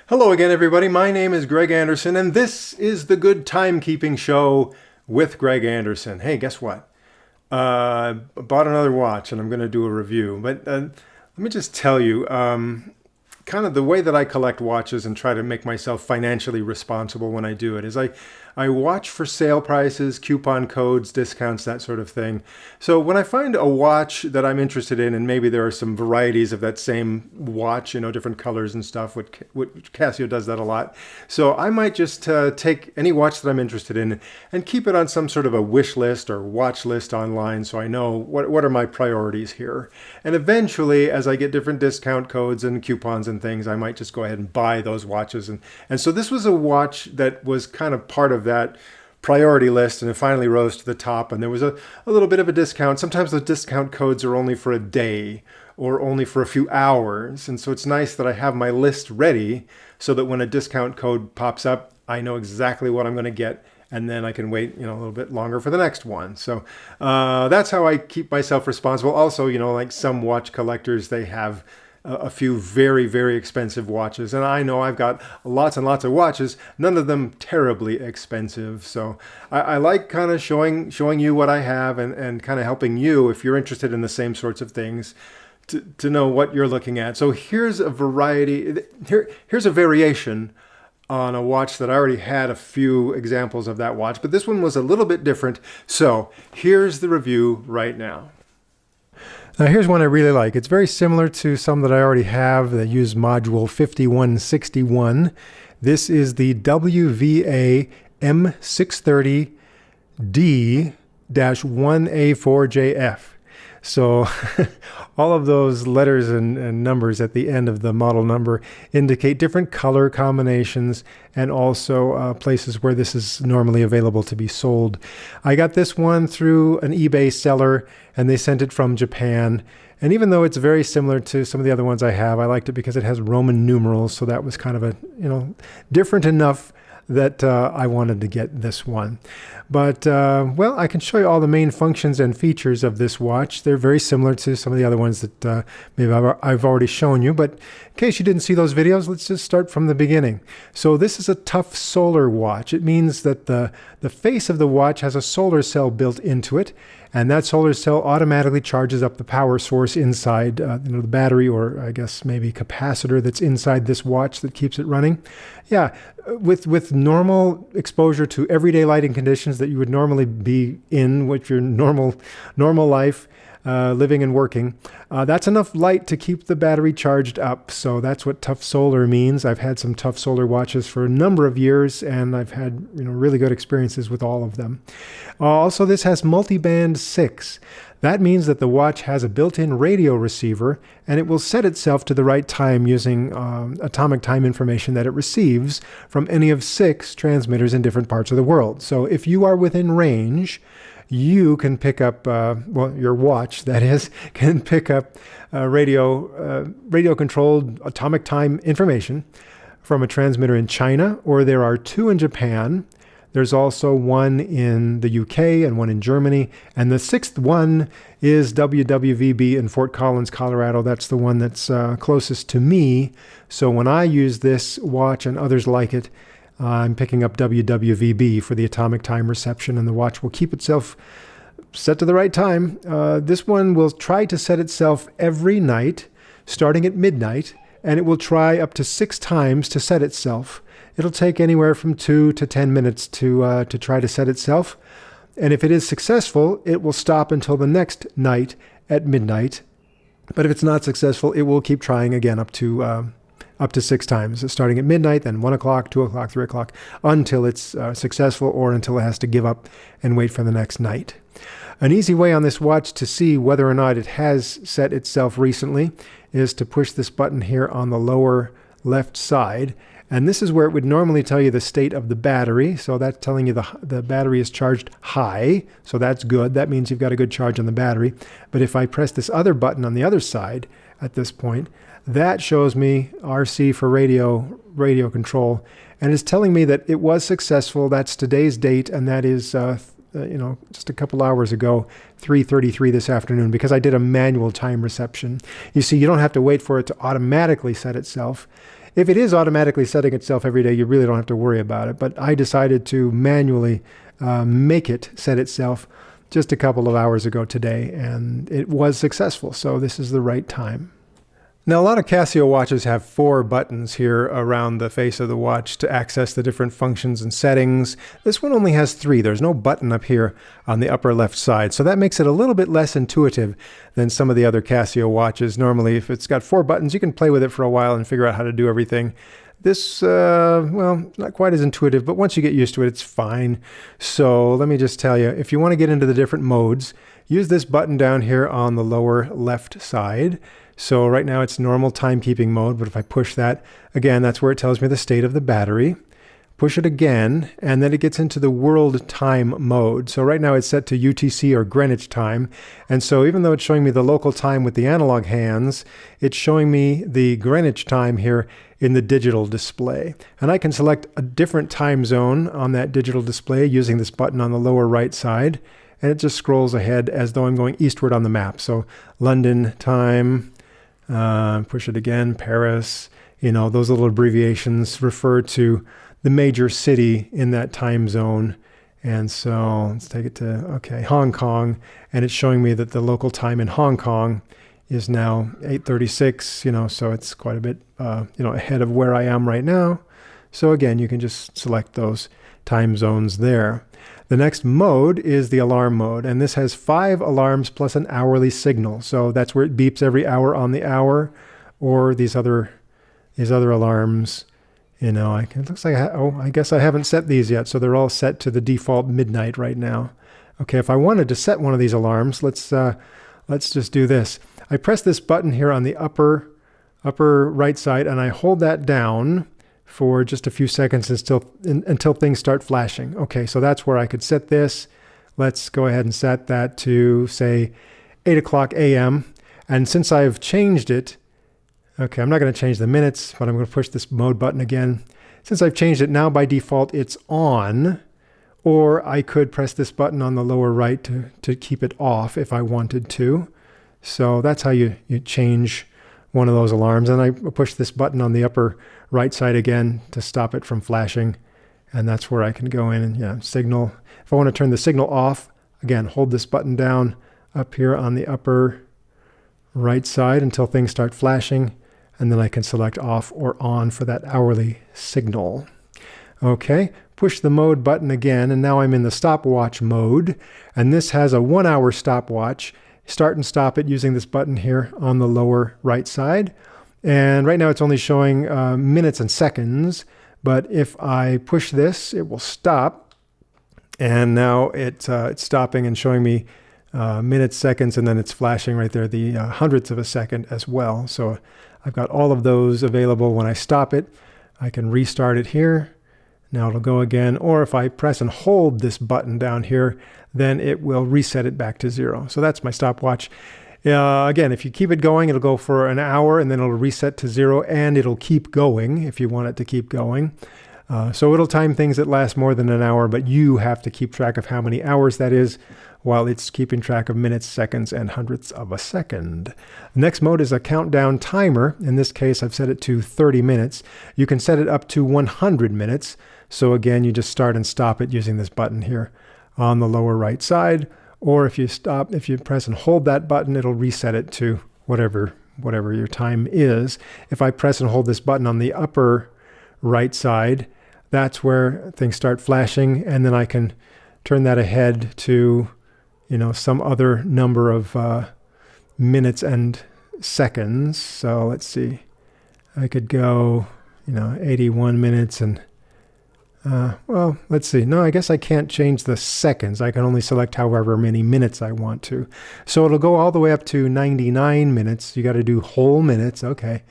Hello again, everybody. My name is Greg Anderson, and this is the Good Timekeeping Show with Greg Anderson. Hey, guess what? I bought another watch, and I'm going to do a review. But let me just tell you, kind of the way that I collect watches and try to make myself financially responsible when I do it is I watch for sale prices, coupon codes, discounts, that sort of thing. So when I find a watch that I'm interested in, and maybe there are some varieties of that same watch, different colors and stuff, which Casio does that a lot. So I might just take any watch that I'm interested in and keep it on some sort of a wish list or watch list online so I know what are my priorities here. And eventually, as I get different discount codes and coupons and things, I might just go ahead and buy those watches. And so this was a watch that was kind of part of that priority list, and it finally rose to the top, and there was a little bit of a discount. Sometimes those discount codes are only for a day or only for a few hours, and so it's nice that I have my list ready so that when a discount code pops up, I know exactly what I'm going to get, and then I can wait, a little bit longer for the next one. So that's how I keep myself responsible. Also, like some watch collectors, they have a few very, very expensive watches. And I know I've got lots and lots of watches, none of them terribly expensive. So I like kind of showing you what I have and kind of helping you, if you're interested in the same sorts of things, to know what you're looking at. So here's a variety, here's a variation on a watch that I already had a few examples of that watch, but this one was a little bit different. So here's the review right now. Now here's one I really like. It's very similar to some that I already have that use module 5161. This is the WVA-M630D-1A4JF. So all of those letters and numbers at the end of the model number indicate different color combinations and also places where this is normally available to be sold. I got this one through an eBay seller, and they sent it from Japan. And even though it's very similar to some of the other ones I have, I liked it because it has Roman numerals, so that was kind of a, different enough that I wanted to get this one. But, well, I can show you all the main functions and features of this watch. They're very similar to some of the other ones that maybe I've already shown you. But in case you didn't see those videos, let's just start from the beginning. So this is a tough solar watch. It means that the face of the watch has a solar cell built into it, and that solar cell automatically charges up the power source inside, the battery, or I guess maybe capacitor that's inside this watch that keeps it running. Yeah, with normal exposure to everyday lighting conditions that you would normally be in with your normal life, living and working, that's enough light to keep the battery charged up. So that's what tough solar means. I've had some tough solar watches for a number of years, and I've had really good experiences with all of them. Also, this has Multiband 6. That means that the watch has a built-in radio receiver, and it will set itself to the right time using atomic time information that it receives from any of 6 transmitters in different parts of the world. So if you are within range, you can pick up, your watch, that is, can pick up radio-controlled atomic time information from a transmitter in China, or there are 2 in Japan. There's also one in the UK and one in Germany. And the 6th one is WWVB in Fort Collins, Colorado. That's the one that's closest to me. So when I use this watch and others like it, I'm picking up WWVB for the atomic time reception, and the watch will keep itself set to the right time. This one will try to set itself every night, starting at midnight, and it will try up to 6 times to set itself. It'll take anywhere from 2 to 10 minutes to try to set itself. And if it is successful, it will stop until the next night at midnight. But if it's not successful, it will keep trying again up to 6 times, starting at midnight, then 1 o'clock, 2 o'clock, 3 o'clock, until it's successful or until it has to give up and wait for the next night. An easy way on this watch to see whether or not it has set itself recently is to push this button here on the lower left side. And this is where it would normally tell you the state of the battery. So that's telling you the battery is charged high. So that's good. That means you've got a good charge on the battery. But if I press this other button on the other side at this point, that shows me RC for radio control. And it's telling me that it was successful. That's today's date, and that is just a couple hours ago, 3:33 this afternoon, because I did a manual time reception. You see, you don't have to wait for it to automatically set itself. If it is automatically setting itself every day, you really don't have to worry about it. But I decided to manually make it set itself just a couple of hours ago today, and it was successful. So this is the right time. Now, a lot of Casio watches have 4 buttons here around the face of the watch to access the different functions and settings. This one only has 3. There's no button up here on the upper left side, so that makes it a little bit less intuitive than some of the other Casio watches. Normally, if it's got 4 buttons, you can play with it for a while and figure out how to do everything. This, well, not quite as intuitive, but once you get used to it, it's fine. So let me just tell you, if you want to get into the different modes, use this button down here on the lower left side. So right now it's normal timekeeping mode, but if I push that, again, that's where it tells me the state of the battery. Push it again, and then it gets into the world time mode. So right now it's set to UTC or Greenwich time. And so even though it's showing me the local time with the analog hands, it's showing me the Greenwich time here in the digital display. And I can select a different time zone on that digital display using this button on the lower right side. And it just scrolls ahead as though I'm going eastward on the map. So London time, push it again, Paris, you know, those little abbreviations refer to the major city in that time zone. And so let's take it to, okay, Hong Kong. And it's showing me that the local time in Hong Kong is now 8:36, you know, so it's quite a bit, you know, ahead of where I am right now. So again, you can just select those time zones there. The next mode is the alarm mode, and this has 5 alarms plus an hourly signal. So that's where it beeps every hour on the hour, or these other alarms. You know, it looks like I guess I haven't set these yet, so they're all set to the default midnight right now. Okay, if I wanted to set one of these alarms, let's just do this. I press this button here on the upper right side, and I hold that down for just a few seconds until things start flashing. Okay, so that's where I could set this. Let's go ahead and set that to, say, 8 o'clock a.m. And since I've changed it, okay, I'm not going to change the minutes, but I'm going to push this mode button again. Since I've changed it, now by default it's on, or I could press this button on the lower right to keep it off if I wanted to. So that's how you change one of those alarms. And I push this button on the upper right side again to stop it from flashing. And that's where I can go in and signal. If I want to turn the signal off, again, hold this button down up here on the upper right side until things start flashing. And then I can select off or on for that hourly signal. Okay, push the mode button again, and now I'm in the stopwatch mode. And this has a 1-hour stopwatch. Start and stop it using this button here on the lower right side. And right now it's only showing minutes and seconds, but if I push this, it will stop. And now it's stopping and showing me minutes, seconds, and then it's flashing right there, the hundredths of a second as well. So I've got all of those available. When I stop it, I can restart it here. Now it'll go again, or if I press and hold this button down here, then it will reset it back to 0. So that's my stopwatch. Again, if you keep it going, it'll go for an hour, and then it'll reset to 0, and it'll keep going if you want it to keep going. So it'll time things that last more than an hour, but you have to keep track of how many hours that is, while it's keeping track of minutes, seconds, and hundredths of a second. The next mode is a countdown timer. In this case, I've set it to 30 minutes. You can set it up to 100 minutes. So again, you just start and stop it using this button here on the lower right side. Or if you press and hold that button, it'll reset it to whatever your time is. If I press and hold this button on the upper right side, that's where things start flashing, and then I can turn that ahead to, some other number of minutes and seconds. So let's see, I could go, 81 minutes and well, let's see. No, I guess I can't change the seconds. I can only select however many minutes I want to. So it'll go all the way up to 99 minutes. You got to do whole minutes. Okay.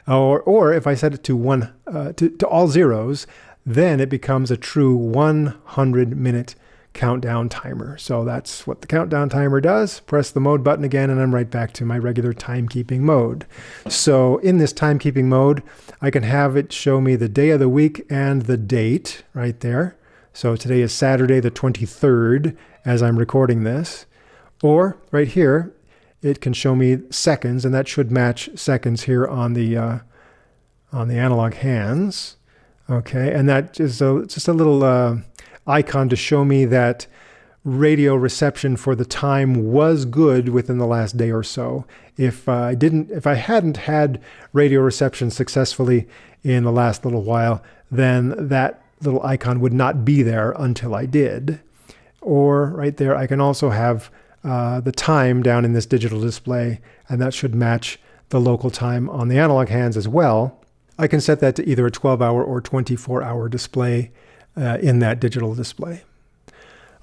Or if I set it to all zeros, then it becomes a true 100-minute countdown timer. So that's what the countdown timer does. Press the mode button again, and I'm right back to my regular timekeeping mode. So in this timekeeping mode, I can have it show me the day of the week and the date right there. So today is Saturday the 23rd as I'm recording this. Or right here, it can show me seconds, and that should match seconds here on the on the analog hands. Okay, and that is just a little icon to show me that radio reception for the time was good within the last day or so. If I hadn't had radio reception successfully in the last little while, then that little icon would not be there until I did. Or right there, I can also have the time down in this digital display, and that should match the local time on the analog hands as well. I can set that to either a 12-hour or 24-hour display in that digital display.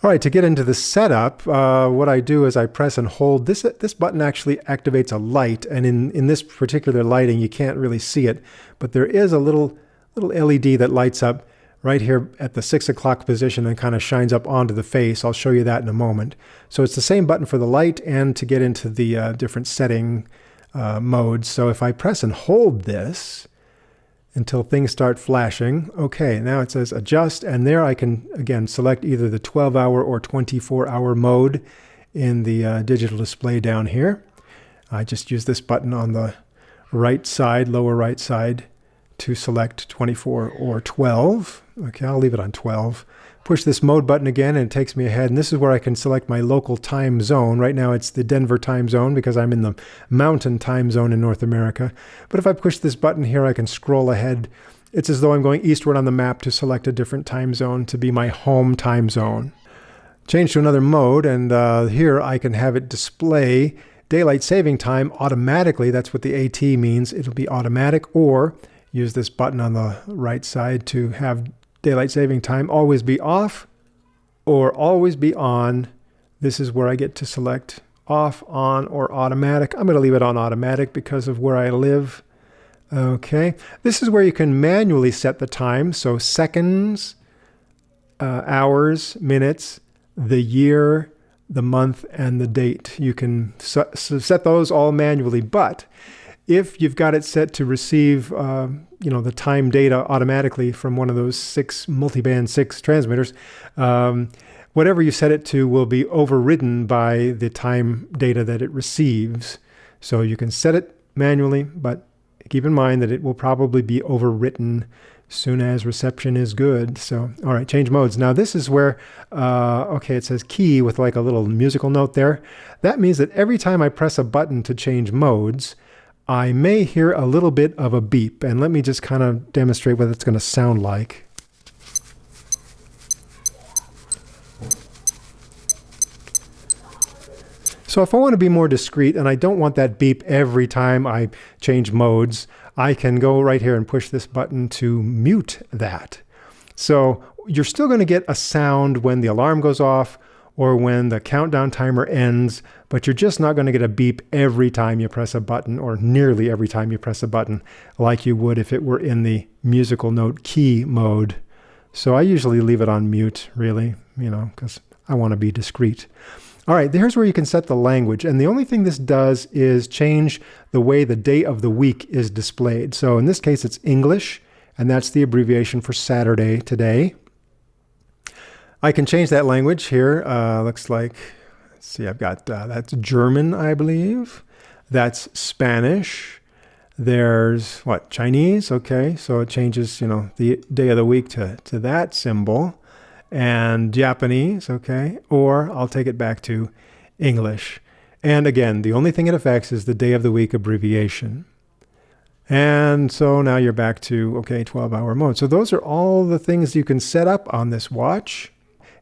All right, to get into the setup, what I do is I press and hold. This button actually activates a light, and in this particular lighting, you can't really see it, but there is a little LED that lights up right here at the 6 o'clock position and kind of shines up onto the face. I'll show you that in a moment. So it's the same button for the light and to get into the different setting modes. So if I press and hold this until things start flashing, okay, now it says adjust, and there I can again select either the 12-hour or 24-hour mode in the digital display down here. I just use this button on the right side, lower right side, to select 24 or 12. Okay, I'll leave it on 12. Push this mode button again and it takes me ahead, and this is where I can select my local time zone. Right now it's the Denver time zone because I'm in the mountain time zone in North America. But if I push this button here, I can scroll ahead. It's as though I'm going eastward on the map to select a different time zone to be my home time zone. Change to another mode, and here I can have it display daylight saving time automatically. That's what the AT means. It'll be automatic, or use this button on the right side to have daylight saving time always be off or always be on. This is where I get to select off, on, or automatic. I'm going to leave it on automatic because of where I live. Okay, this is where you can manually set the time. So seconds, hours, minutes, the year, the month, and the date. You can set those all manually, but if you've got it set to receive the time data automatically from one of those 6 multiband 6 transmitters, whatever you set it to will be overridden by the time data that it receives. So you can set it manually, but keep in mind that it will probably be overwritten soon as reception is good. So, all right, change modes. Now this is where, okay, it says key with like a little musical note there. That means that every time I press a button to change modes, I may hear a little bit of a beep, and let me just kind of demonstrate what it's going to sound like. So if I want to be more discreet and I don't want that beep every time I change modes, I can go right here and push this button to mute that. So you're still going to get a sound when the alarm goes off or when the countdown timer ends, but you're just not going to get a beep every time you press a button, or nearly every time you press a button, like you would if it were in the musical note key mode. So I usually leave it on mute, really, because I want to be discreet. All right, here's where you can set the language, and the only thing this does is change the way the day of the week is displayed. So in this case, it's English, and that's the abbreviation for Saturday today. I can change that language here. Looks like, let's see, I've got, that's German, I believe. That's Spanish. There's, what, Chinese? Okay, so it changes, the day of the week to that symbol. And Japanese, okay, or I'll take it back to English. And again, the only thing it affects is the day of the week abbreviation. And so now you're back to, okay, 12-hour mode. So those are all the things you can set up on this watch.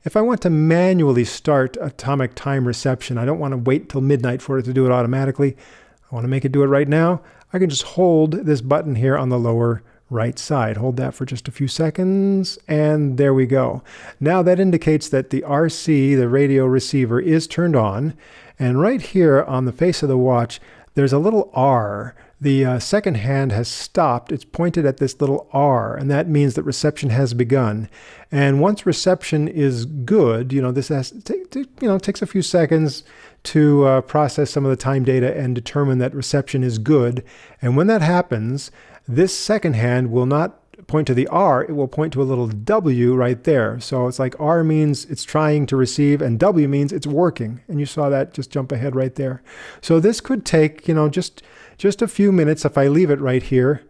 If I want to manually start atomic time reception, I don't want to wait till midnight for it to do it automatically. I want to make it do it right now. I can just hold this button here on the lower right side. Hold that for just a few seconds, and there we go. Now that indicates that the RC, the radio receiver, is turned on. And right here on the face of the watch, there's a little R. The second hand has stopped. It's pointed at this little R, and that means that reception has begun. And once reception is good, this has takes a few seconds to process some of the time data and determine that reception is good. And when that happens, this second hand will not point to the R, it will point to a little W right there. So it's like R means it's trying to receive, and W means it's working. And you saw that just jump ahead right there. So this could take, just a few minutes if I leave it right here.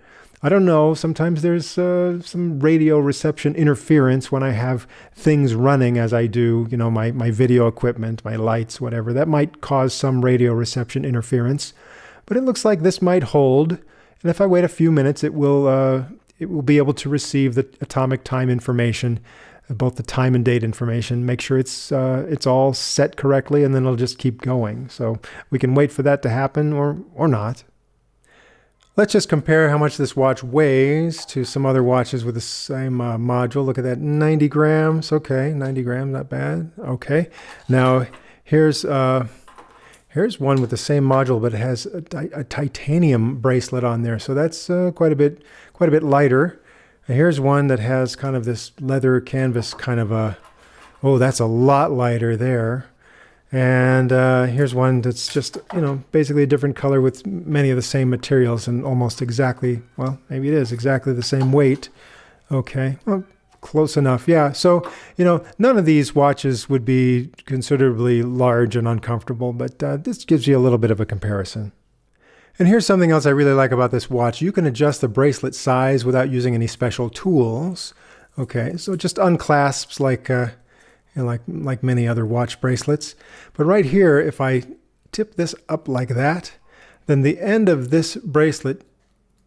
I don't know. Sometimes there's some radio reception interference when I have things running as I do, my video equipment, my lights, whatever. That might cause some radio reception interference. But it looks like this might hold. And if I wait a few minutes, it will be able to receive the atomic time information, both the time and date information, make sure it's all set correctly, and then it'll just keep going. So we can wait for that to happen or not. Let's just compare how much this watch weighs to some other watches with the same module. Look at that, 90 grams. Okay, 90 grams, not bad. Okay, now here's one with the same module, but it has a titanium bracelet on there, so that's quite a bit lighter. And here's one that has kind of this leather canvas kind of oh, that's a lot lighter there. And here's one that's just, basically a different color with many of the same materials and almost exactly, well, maybe it is exactly the same weight. Okay, well, close enough. Yeah, so, none of these watches would be considerably large and uncomfortable, but this gives you a little bit of a comparison. And here's something else I really like about this watch. You can adjust the bracelet size without using any special tools. Okay, so it just unclasps like many other watch bracelets. But right here, if I tip this up like that, then the end of this bracelet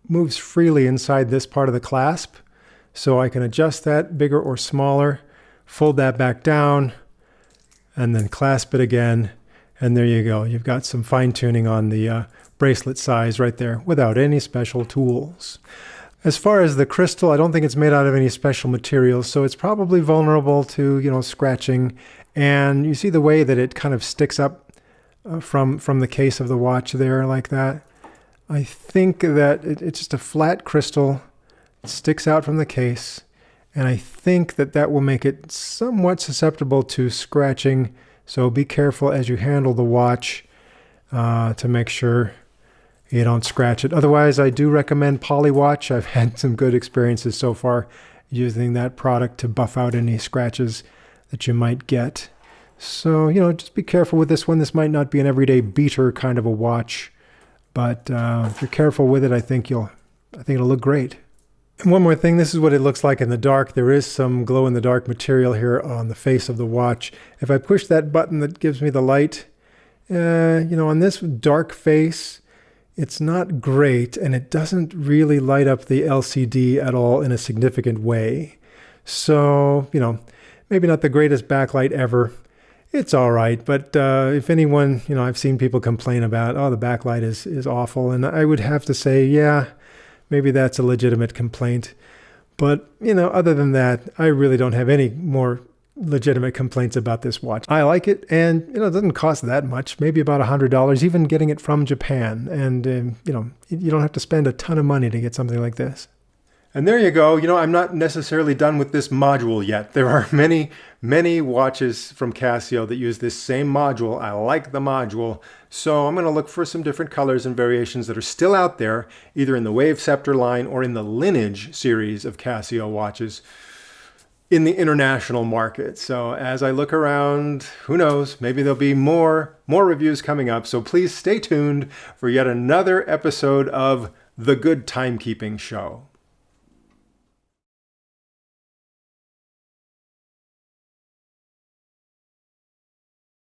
moves freely inside this part of the clasp. So I can adjust that bigger or smaller, fold that back down, and then clasp it again. And there you go. You've got some fine tuning on the bracelet size right there without any special tools. As far as the crystal, I don't think it's made out of any special materials, so it's probably vulnerable to, scratching. And you see the way that it kind of sticks up from the case of the watch there like that. I think that it's just a flat crystal. It sticks out from the case, and I think that will make it somewhat susceptible to scratching. So be careful as you handle the watch to make sure you don't scratch it. Otherwise, I do recommend Polywatch. I've had some good experiences so far using that product to buff out any scratches that you might get. So, just be careful with this one. This might not be an everyday beater kind of a watch, but if you're careful with it, I think it'll look great. And one more thing, this is what it looks like in the dark. There is some glow-in-the-dark material here on the face of the watch. If I push that button that gives me the light, on this dark face, it's not great, and it doesn't really light up the LCD at all in a significant way. So, maybe not the greatest backlight ever. It's all right, but if anyone, I've seen people complain about, the backlight is awful, and I would have to say, yeah, maybe that's a legitimate complaint. But, other than that, I really don't have any more legitimate complaints about this watch. I like it, and it doesn't cost that much, maybe about $100, even getting it from Japan. And you don't have to spend a ton of money to get something like this. And there you go. I'm not necessarily done with this module yet. There are many watches from Casio that use this same module. I like the module, so I'm going to look for some different colors and variations that are still out there, either in the Waveceptor line or in the Lineage series of Casio watches in the international market. So as I look around, who knows, maybe there'll be more reviews coming up. So please stay tuned for yet another episode of The Good Timekeeping Show.